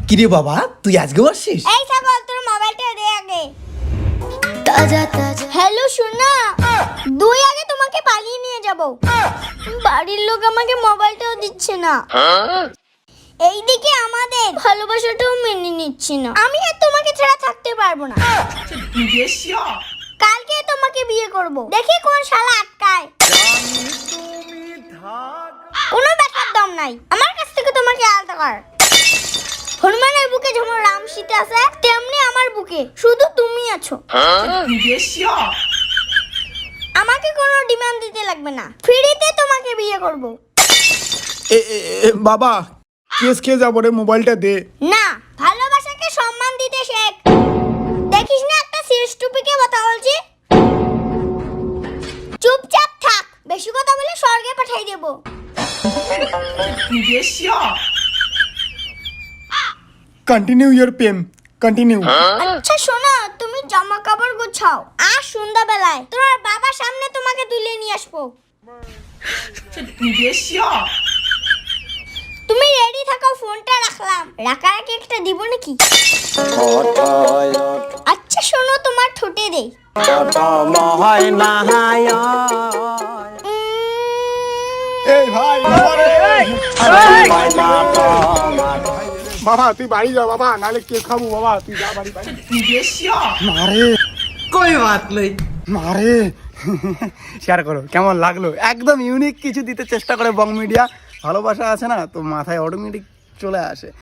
কিরে বাবা তুই আজকে আসছিস? এই ছাগল তোর মোবাইলটা দে আগে। তাজা তাজা হ্যালো সোনা, দুই আগে তোমাকে পালিয়ে নিয়ে যাব। বাড়ির লোক আমাকে মোবাইলটাও দিচ্ছে না। এইদিকে আমাদের ভালোবাসাটাও মেনে নিচ্ছে না। আমি আর তোমাকে ছাড়া থাকতে পারবো না। কালকে তোমাকে বিয়ে করব, দেখি কোন শালা আটকায়। কোনো ব্যাপার দম নাই আমার কাছ থেকে তোমাকে আলাদা কর। হনুমানের বুকে যেমন রাম সীতা আছে, তেমনি আমার বুকে শুধু তুমি আছো। আমাকে কোনো ডিমান্ড দিতে লাগবে না, ফ্রিতে তোমাকে বিয়ে করব। বাবা কেস খেয়ে যাবো রে, মোবাইলটা দে। না, ভালোবাসাকে সম্মান দিতে শেখ। দেখিস না একটা সিরিয়াস টপিকে কথা বলছি। চুপচাপ থাক, বেশি কথা বলে স্বর্গে পাঠাই দেব। কন্টিনিউ ইওর প্রেম, কন্টিনিউ। আচ্ছা শোনো, তুমি জামা কাপড় গুছাও, আর সন্ধ্যাবেলায় তোমার বাবার সামনে তোমাকে তুলে নিয়ে আসবো। তুমি রেডি থাকো, ফোনটা রাখলাম। রাখারাখি একটা দিব নাকি? আচ্ছা শোনো, তোমার ঠোঁটে দেই। এই ভাই বাবা তুই বাড়ি যা বাবা, নাহলে কেক খাবো। বাবা তুই যা বাড়ি। মারে কই বাত লই মারে শেয়ার করো কেমন লাগলো। একদম ইউনিক কিছু দিতে চেষ্টা করে বং মিডিয়া। ভালোবাসা আছে না তো মাথায় অটোমেটিক চলে আসে।